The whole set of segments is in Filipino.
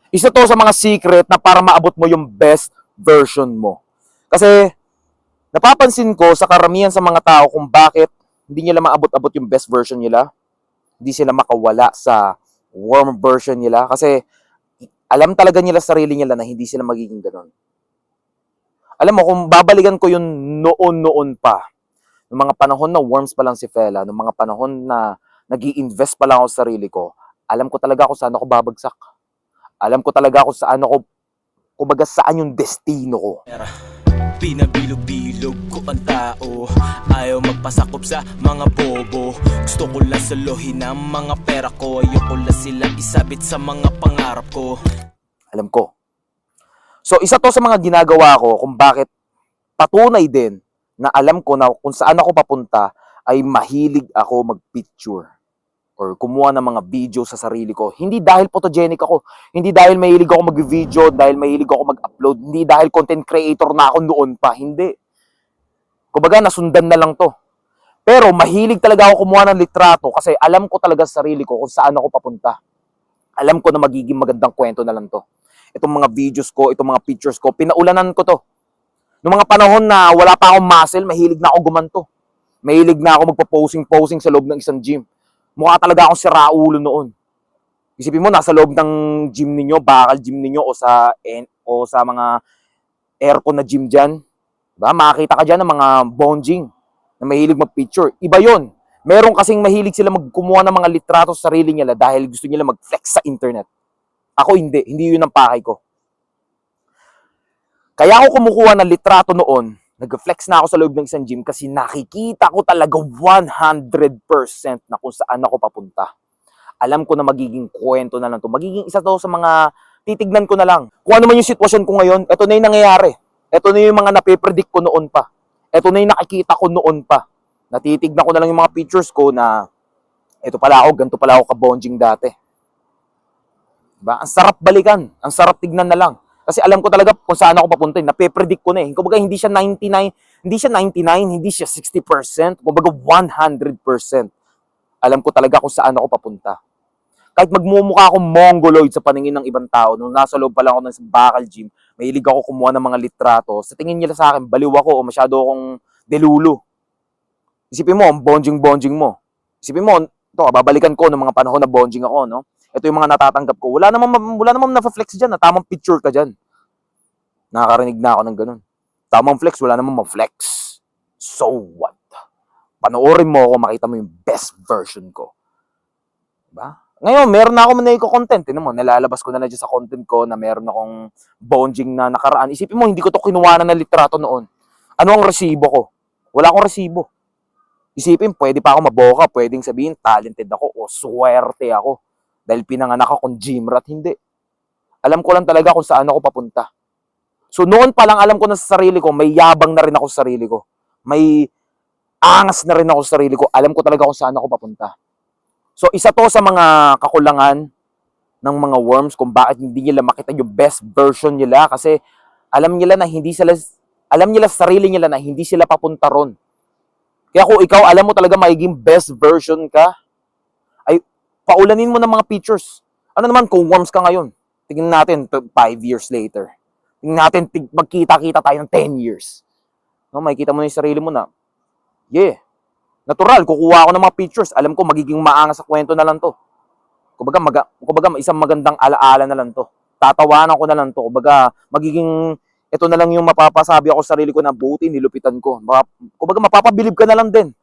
Isa to sa mga secret na para maabot mo yung best version mo. Kasi napapansin ko sa karamihan sa mga tao kung bakit hindi nila maabot-abot yung best version nila. Hindi sila makawala sa warm version nila. Kasi alam talaga nila sa sarili nila na hindi sila magiging ganun. Alam mo, kung babalikan ko yung noon-noon pa, ng mga panahon na worms pa lang si Fela, ng mga panahon na nag-i-invest pa lang ako sa sarili ko, alam ko talaga kung saan ako babagsak. Alam ko talaga kung saan ako, kumbaga saan yung destino ko. Pinabilog-bilog ko ang tao, ayaw magpasakop sa mga bobo. Gusto ko lang salohin ang mga pera ko, ayoko lang sila isabit sa mga pangarap ko. Alam ko. So, isa to sa mga ginagawa ko kung bakit patunay din na alam ko na kung saan ako papunta ay mahilig ako mag-picture or kumuha ng mga video sa sarili ko. Hindi dahil photogenic ako, hindi dahil mahilig ako mag-video, dahil mahilig ako mag-upload, hindi dahil content creator na ako noon pa, hindi. Kumbaga, nasundan na lang to. Pero mahilig talaga ako kumuha ng litrato kasi alam ko talaga sa sarili ko kung saan ako papunta. Alam ko na magiging magandang kwento na lang to. Itong mga videos ko, itong mga pictures ko, pinaulanan ko to. Noong mga panahon na wala pa akong muscle, mahilig na ako gumanto. Mahilig na ako magpo-posing sa loob ng isang gym. Mukha talaga akong siraulo noon. Isipin mo, nasa loob ng gym ninyo, bakal gym ninyo o sa mga aircon na gym dyan. Diba? Makakita ka dyan ng mga bonjing na mahilig mag-picture. Iba yon. Meron kasing mahilig sila magkumuha ng mga litrato sa sarili nila dahil gusto nila mag-flex sa internet. Ako hindi. Hindi yun ang pakay ko. Kaya ako kumukuha ng litrato noon, nag-flex na ako sa loob ng isang gym kasi nakikita ko talaga 100% na kung saan ako papunta. Alam ko na magiging kwento na lang to. Magiging isa to sa mga titignan ko na lang. Kung ano man yung sitwasyon ko ngayon, ito na yung nangyayari. Ito na yung mga napipredict ko noon pa. Ito na yung nakikita ko noon pa. Natitignan ko na lang yung mga pictures ko na ito pala ako, ganito pala ako kabonjing dati. Diba? Ang sarap balikan. Ang sarap tignan na lang. Kasi alam ko talaga kung saan ako papunta. Nape-predict ko na eh. Kumbaga hindi siya 99, hindi siya 60%, kumbaga 100%. Alam ko talaga kung saan ako papunta. Kahit magmumukha akong mongoloid sa paningin ng ibang tao, nung nasa loob pa lang ako ng bakal gym, mahilig ako kumuha ng mga litrato. Sa tingin nila sa akin, baliw ako o masyado akong delulu. Isipin mo, ang bonjing-bonjing mo. Isipin mo, ito, babalikan ko ng mga panahon na bonjing ako, no? Ito yung mga natatanggap ko. Wala namang na-flex dyan, na tamang picture ka dyan. Nakakarinig na ako ng ganun. Tamang flex, wala namang ma-flex. So what? Panoorin mo ako, makita mo yung best version ko. Diba? Ngayon, meron na ako na-content. Tinan mo, nalalabas ko na lang dyan sa content ko na meron akong bonjing na nakaraan. Isipin mo, hindi ko to kinuha na ng litrato noon. Ano ang resibo ko? Wala akong resibo. Isipin, pwede pa ako maboka, pwedeng sabihin, talented ako o swerte ako. Dahil pinanganak akong gym rat, hindi. Alam ko lang talaga kung saan ako papunta. So noon pa lang alam ko na sa sarili ko, may yabang na rin ako sa sarili ko. May angas na rin ako sa sarili ko. Alam ko talaga kung saan ako papunta. So isa to sa mga kakulangan ng mga worms kung bakit hindi nila makita yung best version nila kasi alam nila sa sarili nila na hindi sila papunta ron. Kaya kung ikaw alam mo talaga magiging best version ka, ay paulanin mo ng mga pictures. Ano naman kung worms ka ngayon? Tingnan natin 5 years later. Tingnan natin magkita-kita tayo ng 10 years. No, makikita mo na yung sarili mo na, yeah, natural, kukuha ako ng mga pictures. Alam ko magiging maangas sa kwento na lang to. Kumbaga isang magandang alaala na lang to. Tatawanan ko na lang to. Kumbaga magiging ito na lang yung mapapasabi ako sa sarili ko na buti nilupitan ko. Kumbaga mapapabilib ka na lang din.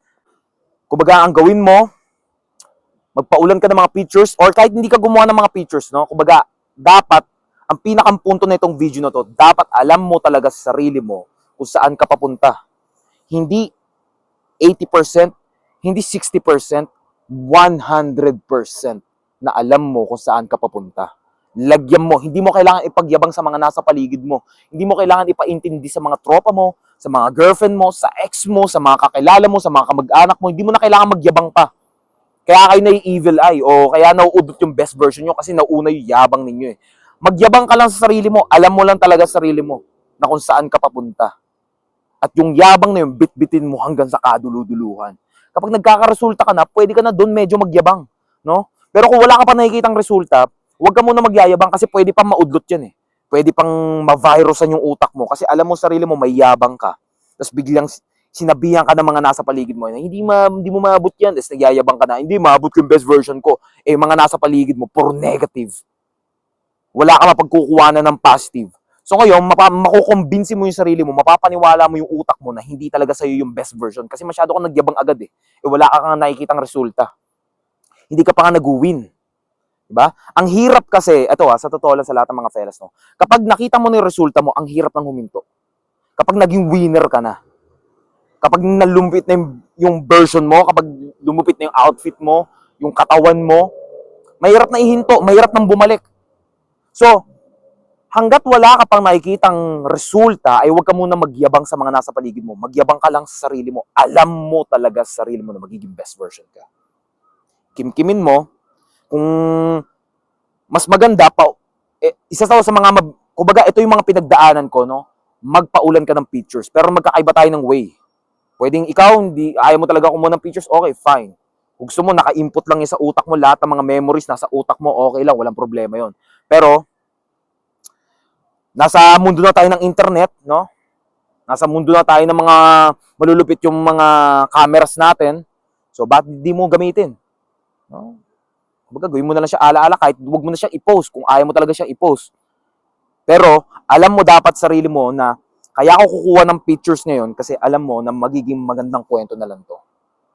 Kumbaga ang gawin mo, magpaulan ka ng mga pictures or kahit hindi ka gumawa ng mga pictures, no? Kumbaga, dapat, ang pinakang punto na itong video na to, dapat alam mo talaga sa sarili mo kung saan ka papunta. Hindi 80%, hindi 60%, 100% na alam mo kung saan ka papunta. Lagyan mo, hindi mo kailangan ipagyabang sa mga nasa paligid mo. Hindi mo kailangan ipaintindi sa mga tropa mo, sa mga girlfriend mo, sa ex mo, sa mga kakilala mo, sa mga kamag-anak mo. Hindi mo na kailangan magyabang pa. Kaya kayo na-evil eye o kaya nauudot yung best version nyo kasi nauna yung yabang ninyo eh. Magyabang ka lang sa sarili mo, alam mo lang talaga sa sarili mo na kung saan ka papunta. At yung yabang na yun, bit-bitin mo hanggang sa kaduluduluhan. Kapag nagkakaresulta ka na, pwede ka na doon medyo magyabang. No? Pero kung wala ka pa nakikitang resulta, Huwag ka muna magyayabang kasi pwede pang maudlot yan eh. Pwede pang ma-virusan yung utak mo kasi alam mo sarili mo may yabang ka. Tapos biglang sinabihan ka ng mga nasa paligid mo na hindi mo maabot yan. Tapos nagyayabang ka na, hindi maabot yung best version ko. Eh, mga nasa paligid mo, puro negative. Wala ka mapagkukuhanan ng positive. So ngayon, makukumbinsi mo yung sarili mo, mapapaniwala mo yung utak mo na hindi talaga sa'yo yung best version kasi masyado kang nagyabang agad eh. Wala ka nga nakikitang resulta. Hindi ka pa nga nag-win. Diba? Ang hirap kasi, ito sa totoo lang sa lahat ng mga fellas, no? Kapag nakita mo na yung resulta mo, ang hirap ng huminto. Kapag naging winner ka na, kapag nalumpit na yung version mo, kapag lumupit na yung outfit mo, yung katawan mo, mahirap na ihinto, mahirap nang bumalik. So, hanggat wala ka pang nakikitang resulta, ay huwag ka muna magyabang sa mga nasa paligid mo. Magyabang ka lang sa sarili mo. Alam mo talaga sa sarili mo na magiging best version ka. Kimkimin mo, kung mas maganda pa, isa sa mga, kumbaga ito yung mga pinagdaanan ko, no? Magpaulan ka ng pictures, pero magkakaiba tayo ng way. Pwedeng ikaw, ayaw mo talaga kumuha ng pictures, okay, fine. Kung gusto mo, naka-input lang yung sa utak mo, lahat ng mga memories nasa utak mo, okay lang, walang problema yon. Pero, nasa mundo na tayo ng internet, no? Nasa mundo na tayo ng mga malulupit yung mga cameras natin. So, ba't di mo gamitin? No? Kumbaga, gawin mo na lang siya alaala kahit huwag mo na siya i-post kung ayaw mo talaga siya i-post. Pero, alam mo dapat sarili mo na kaya ako kukuha ng pictures ngayon kasi alam mo na magiging magandang kwento na lang to.